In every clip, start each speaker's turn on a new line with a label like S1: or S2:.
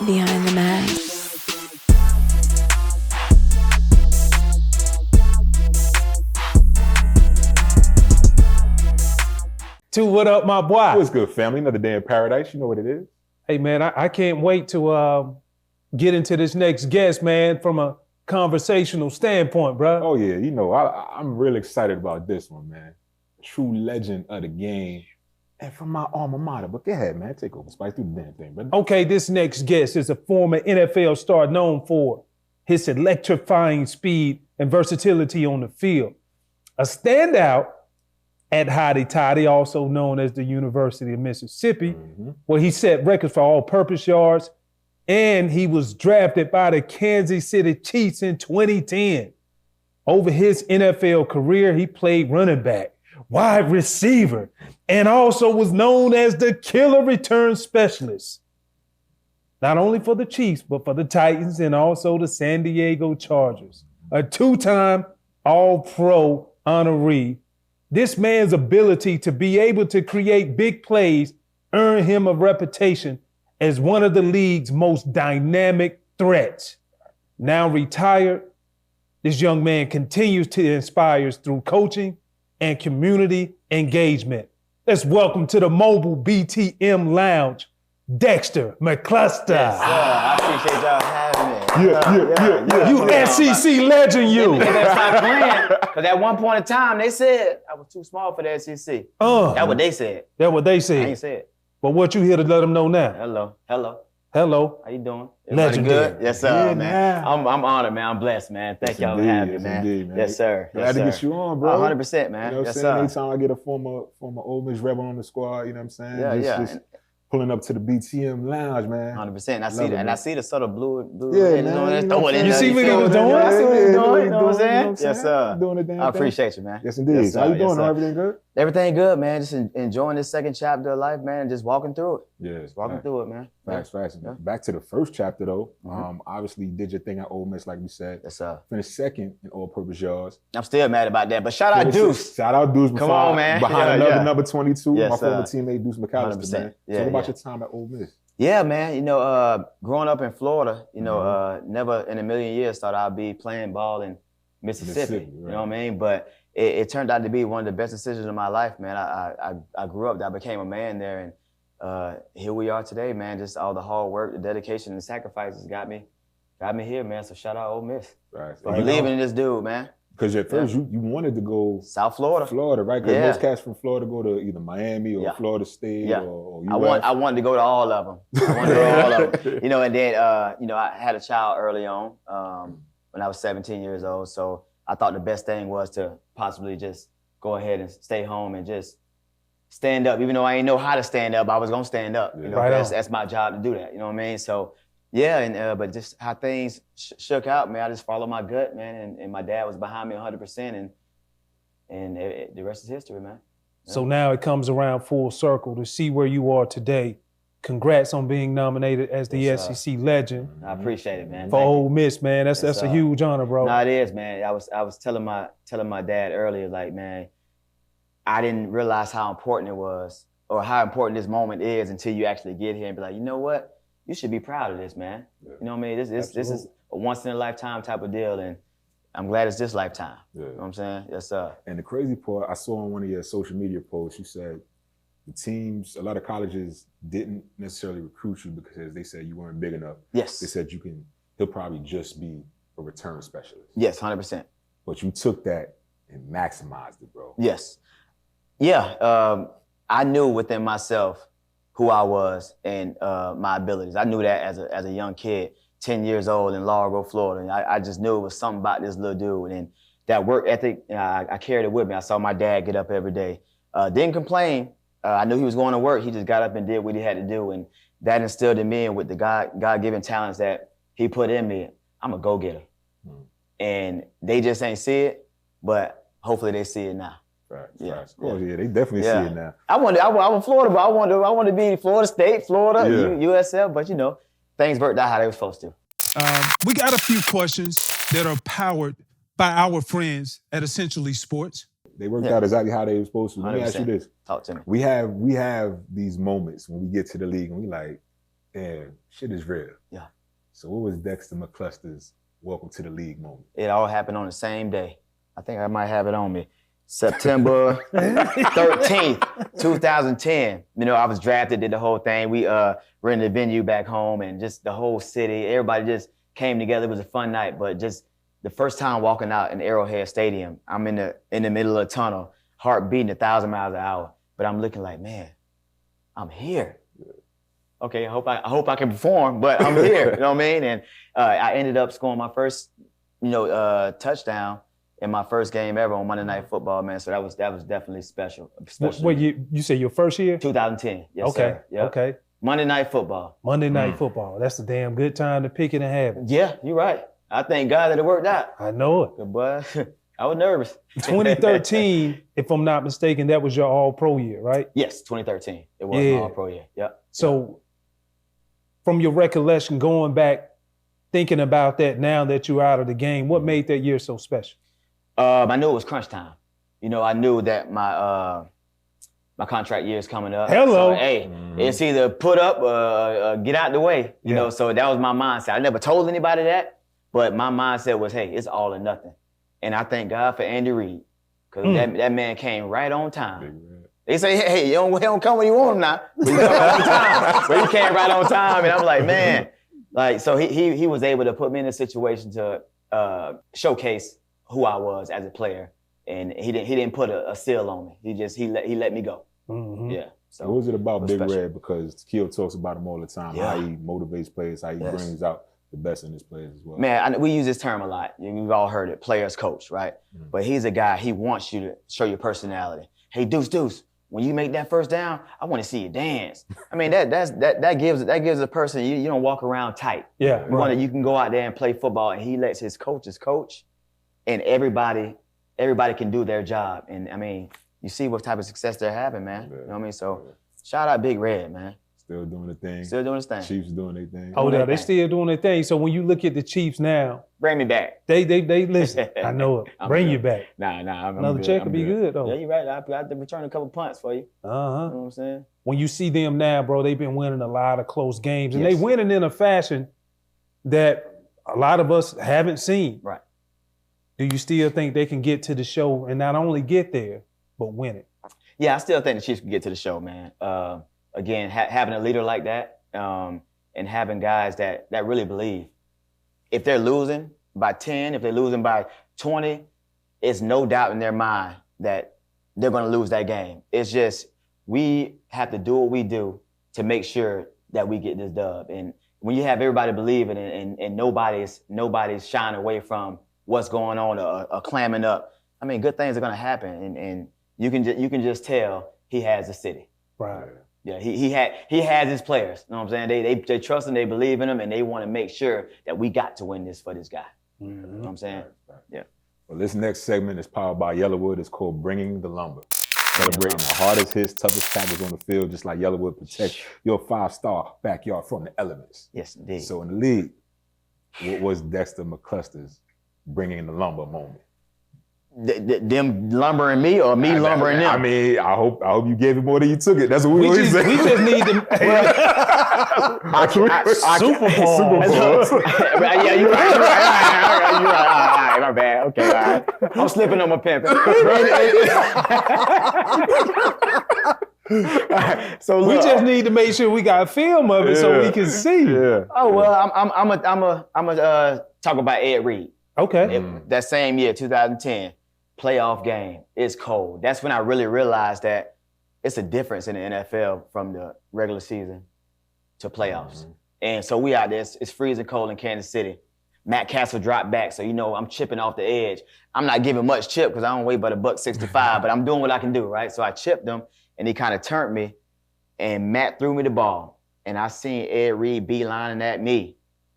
S1: Behind the Mask.
S2: What up, my boy?
S3: What's good, family? Another day in paradise. You know what it is.
S2: Hey, man, I can't wait to get into this next guest, man, from a conversational standpoint, bro.
S3: Oh, yeah. You know, I'm really excited about this one, man. True legend of the game. And from my alma mater. But go ahead, man. Take over. Spice through the damn thing, brother.
S2: Okay, this next guest is a former NFL star known for his electrifying speed and versatility on the field. A standout at Hotty Toddy, also known as the University of Mississippi, where he set records for all-purpose yards, and he was drafted by the Kansas City Chiefs in 2010. Over his NFL career, he played running back, wide receiver, and also was known as the killer return specialist. Not only for the Chiefs, but for the Titans and also the San Diego Chargers. A two-time All-Pro honoree. This man's ability to be able to create big plays earned him a reputation as one of the league's most dynamic threats. Now retired, this young man continues to inspire us through coaching and community engagement. Let's welcome to the mobile BTM Lounge, Dexter McCluster.
S4: Yes, sir. I appreciate y'all having me.
S3: Yeah.
S2: You SEC legend, you.
S4: They better stop playing. Because at one point in time, they said I was too small for the SEC. That's what they said.
S2: That's what they
S4: I
S2: said.
S4: ain't said.
S2: But what you here to let them know now?
S4: Hello.
S2: Hello.
S4: How you doing? Everybody
S2: Legendary.
S4: good? Yes, sir,
S3: Yeah,
S4: man.
S3: man.
S4: I'm honored, man. I'm blessed, man. Thank y'all for having me, man.
S3: Indeed, man.
S4: Yes, sir.
S3: Glad to get you on, bro.
S4: 100%, man.
S3: You know what I'm
S4: Yes,
S3: saying?
S4: sir.
S3: Anytime I get a former Ole Miss rebel on the squad, you know what I'm saying?
S4: Yeah.
S3: Just pulling up to the BTM Lounge, man.
S4: 100%. I see
S3: Love it,
S4: that. And
S3: man.
S4: I see the sort of blue
S3: Yeah,
S4: head
S3: man.
S4: on there.
S3: You
S4: Throw
S3: know
S4: it in
S2: You
S4: there.
S2: see what he
S4: feel
S2: was
S4: me?
S2: doing?
S4: I see what he's doing. You know what I'm saying?
S3: saying?
S4: Yes, sir.
S3: Doing the damn
S4: I
S3: thing.
S4: appreciate you, man.
S3: Yes, indeed.
S4: Yes, sir.
S3: How you
S4: Yes,
S3: doing?
S4: sir.
S3: Everything good?
S4: Everything good, man. Just enjoying this second chapter of life, man, and just walking through it.
S3: Yeah.
S4: Just walking through it, man.
S3: Facts.
S4: Yeah.
S3: Back to the first chapter, though.
S4: Mhm.
S3: Obviously, you did your thing at Ole Miss, like we said.
S4: Yes, sir.
S3: Finished second in all-purpose yards.
S4: I'm still mad about that, but shout out Deuce.
S3: Shout out Deuce.
S4: Come on, man.
S3: Behind
S4: Yeah.
S3: number 22,
S4: Yes,
S3: my former
S4: sir.
S3: teammate, Deuce McCluster,
S4: 100%.
S3: man.
S4: Yeah,
S3: Talk about
S4: yeah.
S3: your time at Ole Miss.
S4: Yeah, man. You know, growing up in Florida, never in a million years thought I'd be playing ball in Mississippi.
S3: Mississippi,
S4: You know what I mean? But it turned out to be one of the best decisions of my life, man. I grew up, I became a man there, and here we are today, man. Just all the hard work, the dedication, and the sacrifices got me here, man. So shout out Ole Miss
S3: Right.
S4: for believing in this dude, man.
S3: Because at first you wanted to go
S4: South Florida.
S3: right? Because
S4: Yeah.
S3: most cats from Florida go to either Miami or
S4: Yeah.
S3: Florida State
S4: Yeah.
S3: or
S4: I
S3: UF.
S4: wanted to go to all of them. You know, and then I had a child early on when I was 17 years old. So I thought the best thing was to possibly just go ahead and stay home and just stand up. Even though I didn't know how to stand up, I was gonna stand up. You know,
S2: Right on.
S4: that's my job to do that. You know what I mean? So yeah, and but just how things shook out, man. I just followed my gut, man, and my dad was behind me 100%, and the rest is history, man.
S2: So now it comes around full circle to see where you are today. Congrats on being nominated as the
S4: Yes, sir.
S2: SEC legend
S4: I appreciate it, man.
S2: for
S4: Thank you.
S2: Ole Miss, man. That's
S4: Yes,
S2: a
S4: sir.
S2: huge honor, bro.
S4: No, it is, man. I was telling my dad earlier, like, man, I didn't realize how important it was or how important this moment is until you actually get here and be like, you know what? You should be proud of this, man.
S3: Yeah.
S4: You know what I mean? This is
S3: Absolutely.
S4: a once in a lifetime type of deal, and I'm glad it's this lifetime.
S3: Yeah.
S4: You know what I'm saying? Yes, sir.
S3: And the crazy part, I saw on one of your social media posts, you said the teams, a lot of colleges didn't necessarily recruit you because they said you weren't big enough.
S4: Yes.
S3: They said he'll probably just be a return specialist.
S4: Yes, 100%.
S3: But you took that and maximized it, bro.
S4: Yes. Yeah. I knew within myself who I was and my abilities. I knew that as a young kid, 10 years old in Laurel, Florida. And I just knew it was something about this little dude. And that work ethic, I carried it with me. I saw my dad get up every day. Didn't complain. I knew he was going to work. He just got up and did what he had to do. And that instilled in me, and with the God-given talents that he put in me, I'm a go-getter. And they just ain't see it, but hopefully they see it now.
S3: Right.
S4: Yeah.
S3: Right. Of course, yeah, they definitely see it now.
S4: I'm from Florida, but I want to be Florida State, Florida, USF, but things worked out how they were supposed to.
S2: We got a few questions that are powered by our friends at Essentially Sports.
S3: They worked out exactly how they were supposed to. Let me ask you this.
S4: Talk to me.
S3: We have these moments when we get to the league and we like, Yeah, shit is real.
S4: Yeah.
S3: So what was Dexter McCluster's welcome to the league moment?
S4: It all happened on the same day. I think I might have it on me. September 13th, 2010. You know, I was drafted, did the whole thing. We rented a venue back home and just the whole city, everybody just came together. It was a fun night, but just the first time walking out in Arrowhead Stadium, I'm in the middle of a tunnel, heart beating 1,000 miles an hour, but I'm looking like, man, I'm here. Okay, I hope I can perform, but I'm here, you know what I mean? And I ended up scoring my first, touchdown in my first game ever on Monday Night Football, man. So that was definitely special.
S2: Wait, you say your first year?
S4: 2010. Yes,
S2: okay.
S4: sir. Yep.
S2: Okay.
S4: Monday Night Football.
S2: Monday Night Football. That's a damn good time to pick it and have it.
S4: Yeah, you're right. I thank God that it worked out.
S2: I know it.
S4: But I was nervous.
S2: 2013, if I'm not mistaken, that was your all-pro year, right?
S4: Yes, 2013. It was my all-pro year. Yep.
S2: So from your recollection, going back, thinking about that now that you're out of the game, what made that year so special?
S4: I knew it was crunch time. You know, I knew that my contract year is coming up.
S2: Hello.
S4: So, hey, it's either put up or get out the way. You know, so that was my mindset. I never told anybody that, but my mindset was, hey, it's all or nothing. And I thank God for Andy Reid, because that man came right on time. They say, hey, he don't come when you want him now. But he come right on time. But he came right on time, and I'm like, man. Like, so he was able to put me in a situation to showcase who I was as a player, and he didn't put a seal on me. He let me go.
S3: Mm-hmm.
S4: Yeah. So
S3: what was it about Big
S4: special.
S3: Red? Because Keel talks about him all the time. How he motivates players, how he brings out the best in his players as well.
S4: Man, we use this term a lot. You've all heard it, players coach, right? Mm-hmm. But he's a guy. He wants you to show your personality. Hey, Deuce. When you make that first down, I want to see you dance. I mean, that gives a person, you don't walk around tight.
S2: Yeah.
S4: You can go out there and play football, and he lets his coaches coach, and everybody can do their job. And I mean, you see what type of success they're having, man. You know what I mean? So shout out Big Red, man.
S3: Still doing the thing.
S4: Still doing his thing.
S3: Chiefs doing their thing.
S2: Oh, yeah, they still doing their thing. So when you look at the Chiefs now,
S4: bring me back.
S2: They listen. I know it. Bring you back.
S4: Nah.
S2: Another check would be good though.
S4: Yeah, you're right. I have to return a couple punts for you. You know what I'm saying?
S2: When you see them now, bro, they've been winning a lot of close games, and they winning in a fashion that a lot of us haven't seen.
S4: Right.
S2: Do you still think they can get to the show and not only get there, but win it?
S4: Yeah, I still think the Chiefs can get to the show, man. Again, having a leader like that, and having guys that really believe. If they're losing by 10, if they're losing by 20, it's no doubt in their mind that they're going to lose that game. It's just we have to do what we do to make sure that we get this dub. And when you have everybody believing and nobody's shying away from what's going on or clamming up, I mean, good things are going to happen. And you can just tell he has the city.
S2: Right.
S4: Yeah, he has his players. You know what I'm saying? They trust him, they believe in him, and they want to make sure that we got to win this for this guy. You know what I'm saying?
S3: Right.
S4: Yeah.
S3: Well, this next segment is powered by Yellowwood. It's called Bringing the Lumber. Celebrating the hardest hits, toughest tackles on the field, just like Yellowwood protects your 5-star backyard from the elements.
S4: Yes, indeed.
S3: So in the league, what was Dexter McCluster's Bringing the Lumber moment?
S4: Them lumbering me or me lumbering them?
S3: I mean, I hope you gave it more than you took it. That's what we always say.
S2: We just need to. Super Bowl.
S4: Yeah, you're right. You're right. All right, my bad. Okay, all right. I'm slipping on my pimping. So look,
S2: we just need to make sure we got film of it so we can see.
S3: Yeah.
S4: Oh well, I'm a talk about Ed Reid.
S2: Okay.
S4: That same year, 2010, playoff game. It's cold. That's when I really realized that it's a difference in the NFL from the regular season to playoffs. And so we out there. It's freezing cold in Kansas City. Matt Castle dropped back, so I'm chipping off the edge. I'm not giving much chip because I don't weigh but $165, but I'm doing what I can do, right? So I chipped him, and he kind of turned me, and Matt threw me the ball, and I seen Ed Reid beelining at me,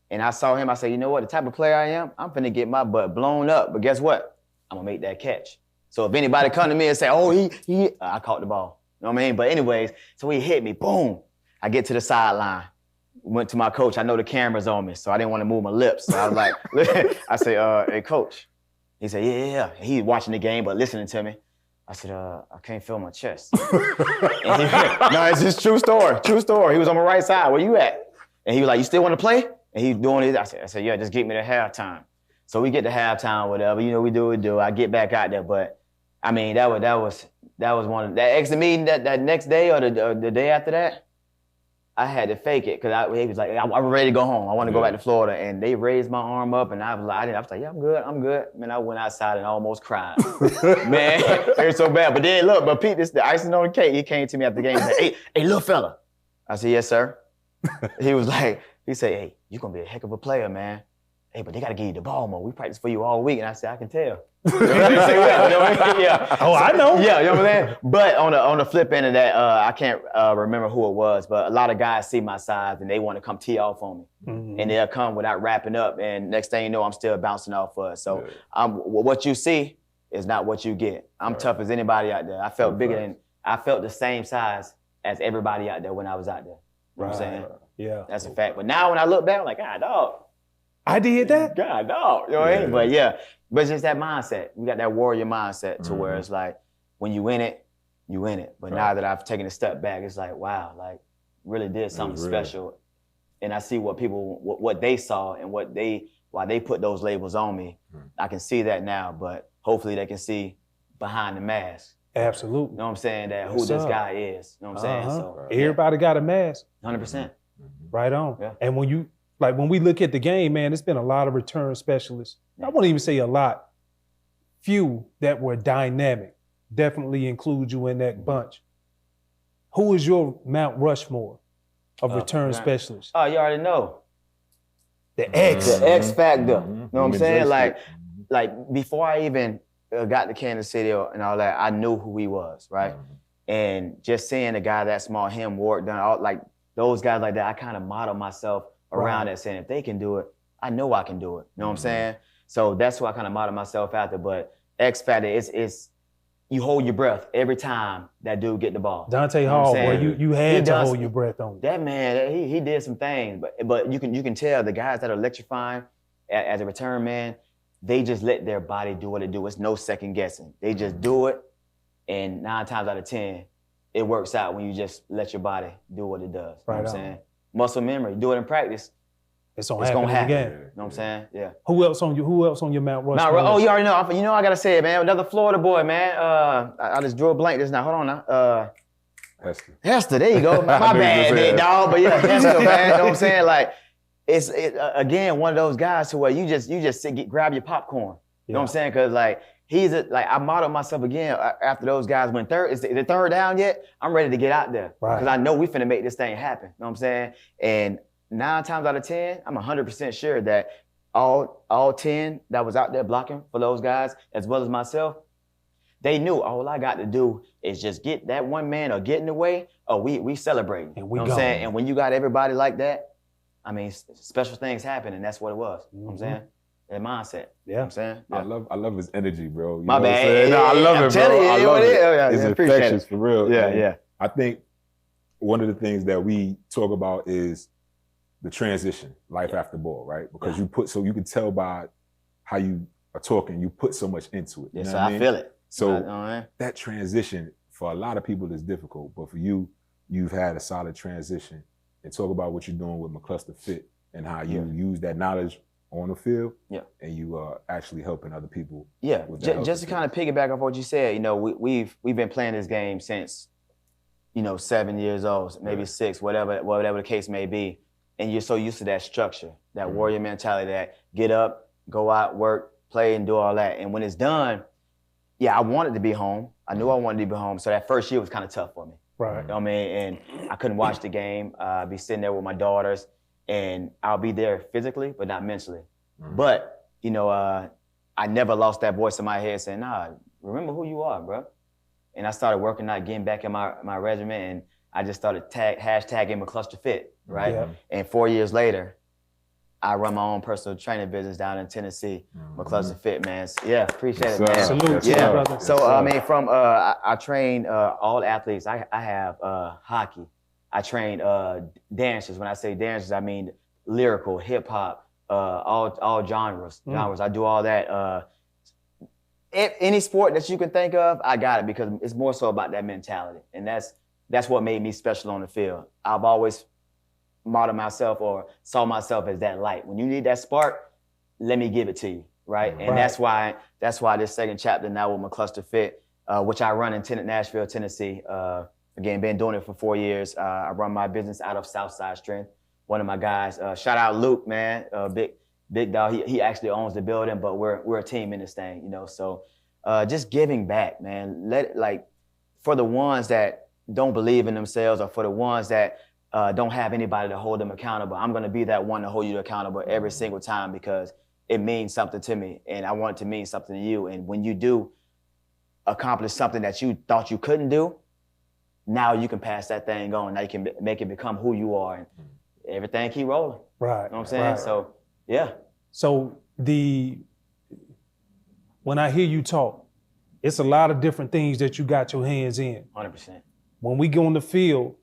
S4: and I saw him. I said, you know what? The type of player I am, I'm finna get my butt blown up, but guess what? I'm gonna make that catch. So if anybody come to me and say, oh, I caught the ball. You know what I mean? But anyways, so he hit me, boom. I get to the sideline. Went to my coach. I know the camera's on me, so I didn't want to move my lips. So I was like, I said, hey, coach. He said, yeah. He's watching the game, but listening to me. I said, I can't feel my chest. No, it's just true story. He was on my right side. Where you at? And he was like, you still want to play? And he's doing it. I said, yeah, just get me to halftime. So we get to halftime, whatever. You know, we do what we do. I get back out there. But, I mean, that was one of that exit meeting that next day or the day after that. I had to fake it because he was like, I'm ready to go home. I want to go back to Florida. And they raised my arm up, and I was like, yeah, I'm good. Man, I went outside and almost cried. Man, it was so bad. But then look, but Pete, this the icing on the cake. He came to me after the game and said, hey, little fella. I said, yes, sir. He said, hey, you're going to be a heck of a player, man. Hey, but they got to give you the ball more. We practice for you all week. And I said, I can tell. Yeah.
S2: Oh, I know.
S4: Yeah, you know what I'm saying? But on the flip end of that, I can't remember who it was, but a lot of guys see my size and they want to come tee off on me. Mm-hmm. And they'll come without wrapping up. And next thing you know, I'm still bouncing off of it. So what you see is not what you get. I'm tough as anybody out there. I felt I felt the same size as everybody out there when I was out there. You know what I'm saying?
S2: Yeah.
S4: That's a fact. But now when I look back, I'm like, God, dog.
S2: I did that?
S4: God, dog. You know what I mean? But yeah. But it's just that mindset. We got that warrior mindset to where it's like, when you win it, you win it. But now that I've taken a step back, it's like, wow, like really did something special. And I see what people, what they saw and why they put those labels on me. I can see that now, but hopefully they can see behind the mask.
S2: Absolutely.
S4: You know what I'm saying? That who this guy is. You know what I'm saying? So
S2: everybody got a mask.
S4: 100%.
S2: Right on.
S4: Yeah.
S2: And when we look at the game, man, it's been a lot of return specialists. I won't even say a lot. Few that were dynamic. Definitely include you in that bunch. Who is your Mount Rushmore of return specialists?
S4: Oh, you already know.
S2: The X
S4: factor. You know what I'm saying? Like before I even got to Kansas City and all that, I knew who he was, right? And just seeing a guy that small, him, Ward, done like those guys like that, I kind of model myself around that, saying if they can do it, I know I can do it. You know what I'm saying? So that's who I kind of model myself after. But X factor is you hold your breath every time that dude get the ball.
S2: Dante Hall, boy, you had to hold your breath on.
S4: That man, he did some things, but you can tell the guys that are electrifying as a return man, they just let their body do what it do. It's no second guessing. They just do it, and 9 times out of 10, it works out when you just let your body do what it does. You know what I'm saying? Muscle memory, do it in practice.
S2: It's gonna happen again.
S4: You know what I'm saying? Yeah.
S2: Who else on your Mount Rushmore?
S4: Oh, you already know. You know I gotta say it, man. Another Florida boy, man. I just drew a blank just now. Hold on now. Hester, there you go. My bad, big dog. But yeah, Hester, man. You know what I'm saying? Like, it's again one of those guys to where you just sit, grab your popcorn. You know what I'm saying? Because like I modeled myself again after those guys went third. Is the third down yet? I'm ready to get out there because I know we finna make this thing happen. You know what I'm saying? And 9 times out of 10, I'm 100% sure that all 10 that was out there blocking for those guys, as well as myself, they knew all I got to do is just get that one man or get in the way, or we celebrating.
S2: And we
S4: you know what I'm saying? And when you got everybody like that, I mean, special things happen, and that's what it was. You know what I'm saying? That mindset. Yeah. You know what I'm saying? Yeah.
S3: I love his energy, bro. You
S4: My
S3: know
S4: bad.
S3: No, I love it, bro. I love it. It's infectious, for real.
S4: Yeah.
S3: I think one of the things that we talk about is the transition, life after ball, right? Because you can tell by how you are talking, you put so much into it.
S4: Yeah, so I feel it.
S3: So that transition for a lot of people is difficult, but for you, you've had a solid transition. And talk about what you're doing with McCluster Fit and how you use that knowledge on the field, and you are actually helping other people.
S4: Yeah, just to kind of piggyback off what you said, you know, we've been playing this game since, 7 years old, maybe 6, whatever the case may be. And you're so used to that structure, that warrior mentality, that get up, go out, work, play, and do all that. And when it's done, I wanted to be home. I knew I wanted to be home. So that first year was kind of tough for me.
S2: Right.
S4: You know what I mean? And I couldn't watch the game. I'd be sitting there with my daughters, and I'll be there physically, but not mentally. But, I never lost that voice in my head saying, nah, remember who you are, bro. And I started working out, getting back in my regimen, and I just started hashtagging McCluster Fit, right? Yeah. And 4 years later, I run my own personal training business down in Tennessee, McCluster Fit, man. Yeah, appreciate it, man.
S2: Salute, brother.
S4: So, I mean, I train all athletes. I have hockey. I train dancers. When I say dancers, I mean lyrical, hip hop, all genres. I do all that. Any sport that you can think of, I got it, because it's more so about that mentality. And that's what made me special on the field. model myself or saw myself as that light. When you need that spark, let me give it to you, right? And that's why this second chapter now with McCluster Fit, which I run in Nashville, Tennessee. Again, been doing it for 4 years. I run my business out of Southside Strength. One of my guys, shout out Luke, man, big dog. He actually owns the building, but we're a team in this thing, you know. So just giving back, man. For the ones that don't believe in themselves, or for the ones that don't have anybody to hold them accountable, I'm gonna be that one to hold you accountable every single time, because it means something to me, and I want it to mean something to you. And when you do accomplish something that you thought you couldn't do, now you can pass that thing on. Now you can make it become who you are, and everything keep rolling.
S2: Right.
S4: You know what I'm saying?
S2: Right.
S4: So, yeah.
S2: So when I hear you talk, it's a lot of different things that you got your hands in.
S4: 100%.
S2: When we go on the field,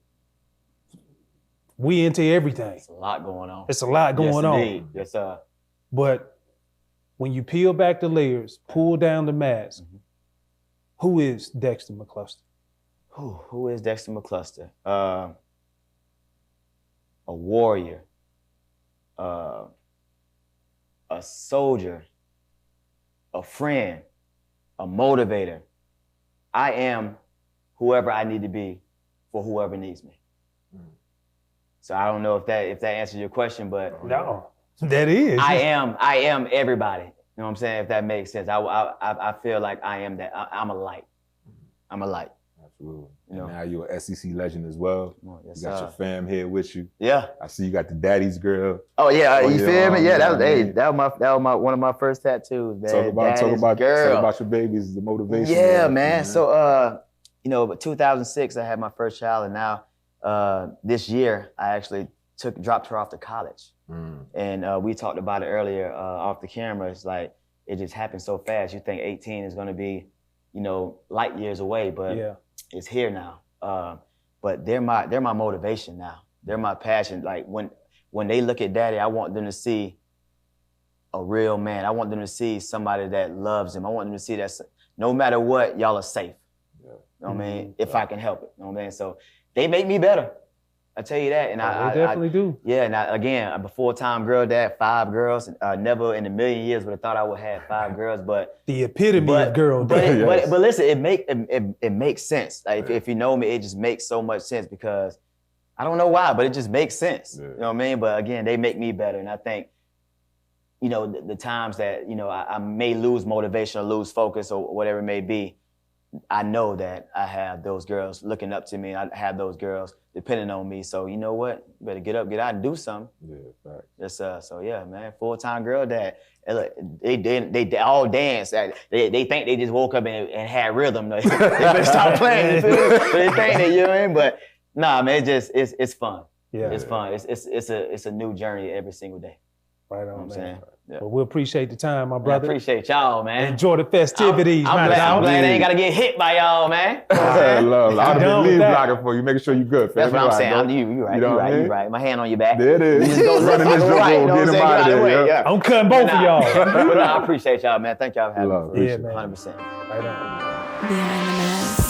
S2: we into everything.
S4: It's a lot going on.
S2: It's a lot going on.
S4: Indeed. Yes, sir.
S2: But when you peel back the layers, pull down the mask, who is Dexter McCluster?
S4: Who is Dexter McCluster? A warrior, a soldier, a friend, a motivator. I am whoever I need to be for whoever needs me. So I don't know if that answers your question, but
S2: No, that is.
S4: I am everybody. You know what I'm saying? If that makes sense. I feel like I am that. I'm a light. I'm a light.
S3: Absolutely.
S4: You know?
S3: And now you're an SEC legend as well.
S4: Yes,
S3: you got your fam here with you.
S4: Yeah.
S3: I see you got the daddy's girl.
S4: Oh yeah, you feel me? Yeah,
S3: that
S4: that was one of my first tattoos, man.
S3: Talk about your babies, the motivation.
S4: Yeah, man. So 2006 I had my first child, and now this year I actually dropped her off to college. And we talked about it earlier off the camera. It's like it just happened so fast. You think 18 is gonna be, light years away, but it's here now. But they're my motivation now. They're my passion. Like when they look at daddy, I want them to see a real man. I want them to see somebody that loves them. I want them to see that no matter what, y'all are safe. You know what I mean? If I can help it. You know what I mean? So they make me better. I tell you that. And
S2: I definitely do.
S4: Yeah, and again, I'm a full-time girl dad, 5 girls. Never in a million years would have thought I would have 5 girls, but
S2: the epitome of girl dad.
S4: But listen, it makes sense. Like if you know me, it just makes so much sense, because I don't know why, but it just makes sense. You know what I mean? But again, they make me better, and I think, the times that I may lose motivation or lose focus or whatever it may be, I know that I have those girls looking up to me. I have those girls depending on me. So you know what? You better get up, get out, and do something.
S3: Yeah, fact.
S4: Just so yeah, man. Full-time girl dad. And look, they all dance. They think they just woke up and had rhythm. They better stop playing. But they think that, you know what I mean? But nah, man. It's fun.
S2: Yeah,
S4: it's fun. It's a new journey every single day.
S2: Right on,
S4: You know what I'm saying? Yeah.
S2: But we appreciate the time, my brother.
S4: I appreciate y'all, man.
S2: Enjoy the festivities,
S4: I'm glad I ain't got to get hit by y'all, man.
S3: I love. I'll
S2: done
S3: be
S2: with
S3: lead
S2: that.
S3: blocker for you, making sure you're good.
S4: That's what I'm saying.
S3: Right,
S4: You right.
S3: You know what I mean?
S4: You right. My hand on your back.
S3: There it is.
S4: You just go left,
S3: Running this
S4: I go right. You
S3: room,
S4: know what I'm
S3: get him
S4: saying?
S3: out of
S4: Get
S3: there.
S4: way,
S3: Yeah.
S4: yeah.
S2: I'm cutting both of y'all.
S4: But I appreciate y'all, man. Thank y'all for having
S3: Love.
S4: me.
S2: Yeah, man.
S4: 100%.
S2: Right on.
S1: Behind the mask.